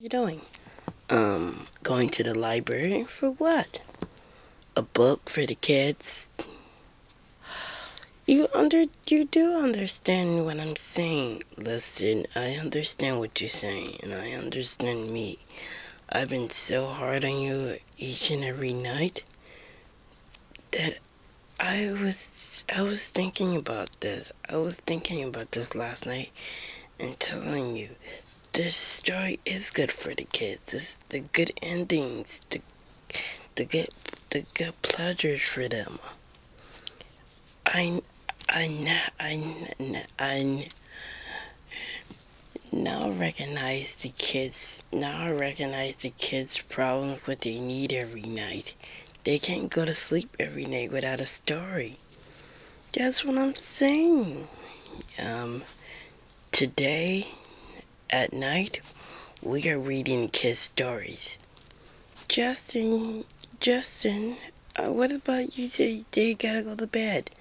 You doing? Going to the library for what? A book for the kids? You do understand what I'm saying. Listen, I understand what you're saying, and I understand me. I've been so hard on you each and every night that I was thinking about this. I was thinking about this last night and telling you this story is good for the kids. The good endings, the good the good pleasures for them. I I now recognize the kids. Now I recognize the kids' problems, what they need every night. They can't go to sleep every night without a story. That's what I'm saying. Um, Today at night we are reading kids' stories. Justin, Justin, what about you? Say they gotta go to bed.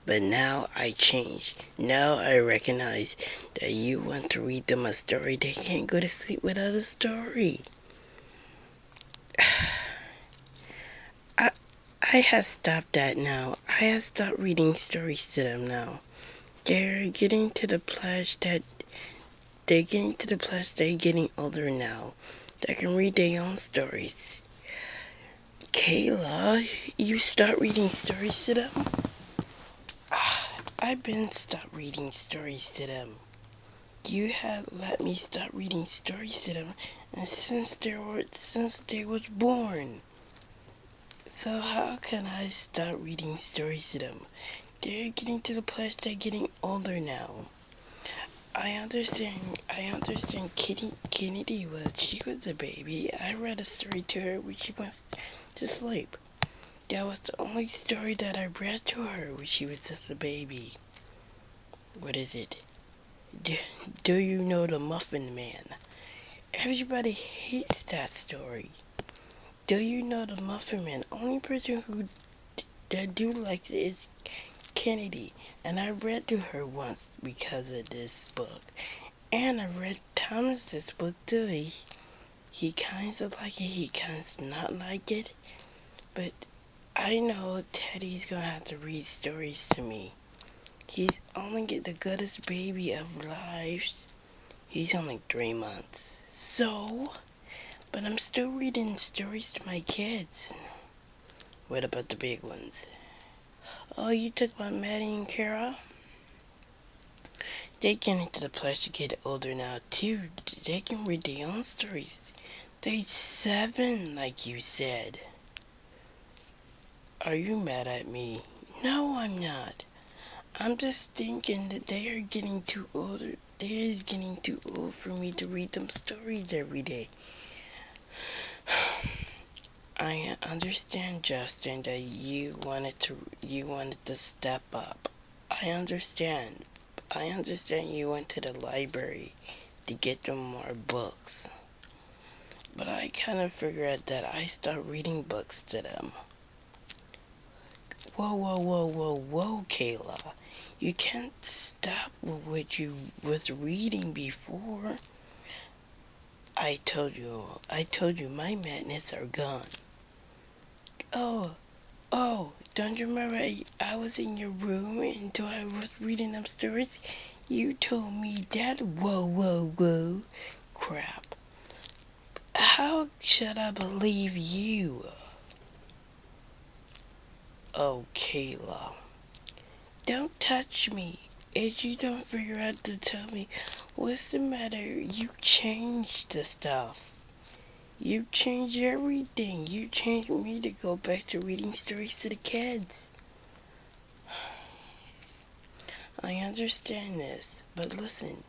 But now I changed. Now I recognize that you want to read them a story. They can't go to sleep without a story. I I have stopped that now. I have stopped reading stories to them now. They're getting to the place that they're getting older now. They can read their own stories. Kayla, you start reading stories to them? I've been stopped reading stories to them. You had let me stop reading stories to them, and since they was born. So how can I stop reading stories to them? They're getting to the place they're getting older now. I understand Kennedy was she was a baby. I read a story to her when she went to sleep. That was the only story that I read to her when she was just a baby. What is it? Do, do you know the Muffin Man? Everybody hates that story. Do you know the Muffin Man? Only person who that do like it is Kennedy. And I read to her once because of this book. And I read Thomas's book too. He kinda like it, he kinda not like it. But I know Teddy's gonna have to read stories to me. He's only the goodest baby of lives. He's only 3 months. So, but I'm still reading stories to my kids. What about the big ones? Oh, you took about Maddie and Kara? They get into the place to get older now too. They can read their own stories. They're 7, like you said. Are you mad at me? No, I'm not. I'm just thinking that they are getting too older. They is getting too old for me to read them stories every day. I understand, Justin, that you wanted to step up. I understand. I understand you went to the library to get them more books. But I kind of figured that I stopped reading books to them. Whoa, Kayla. You can't stop what you was reading before. I told you my madness are gone. Oh, don't you remember I was in your room until I was reading them stories? You told me that. Whoa. Crap. How should I believe you? Oh, Kayla. Don't touch me. If you don't figure out to tell me what's the matter, you changed the stuff. You changed everything. You changed me to go back to reading stories to the kids. I understand this, but listen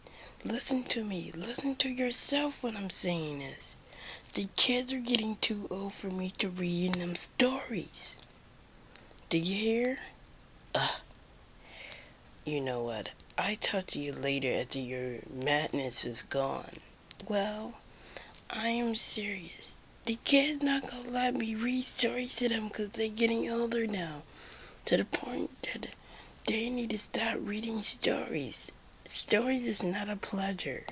to me. Listen to yourself when I'm saying this. The kids are getting too old for me to read them stories. Do you hear? You know what? I talk to you later after your madness is gone. Well, I am serious. The kids not gonna let me read stories to them because they're getting older now. To the point that they need to stop reading stories. Stories is not a pleasure.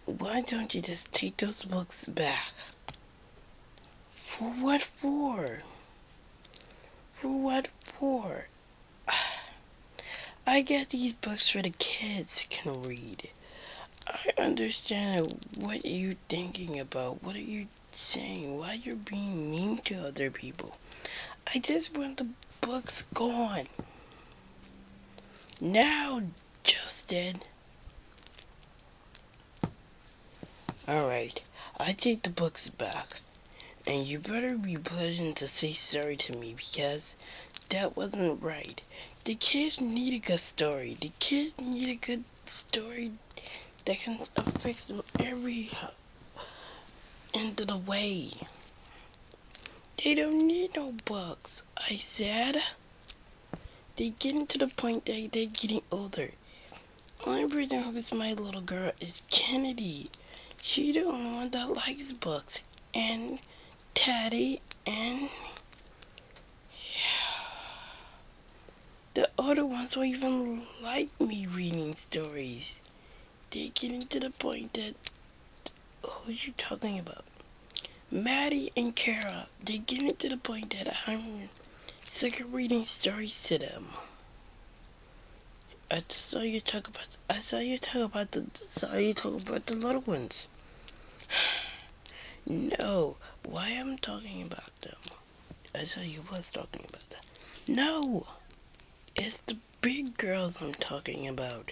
Why don't you just take those books back? For what for? For what for? I get these books for the kids can read. I understand what you're thinking about. What are you saying? Why you're being mean to other people? I just want the books gone. Now, Justin. Alright, I take the books back. And you better be pleasant to say sorry to me because that wasn't right. The kids need a good story. The kids need a good story that can affect them every end of the way. They don't need no books, I said. They getting to the point that they're getting older. Only person who's my little girl is Kennedy. She's the only one that likes books. And Teddy and the other ones don't even like me reading stories. They're getting to the point that... Who are you talking about? Maddie and Kara. They're getting to the point that I'm sick of reading stories to them. I saw you talk about the little ones. No, why am I talking about them? I saw you was talking about them. No, it's the big girls I'm talking about.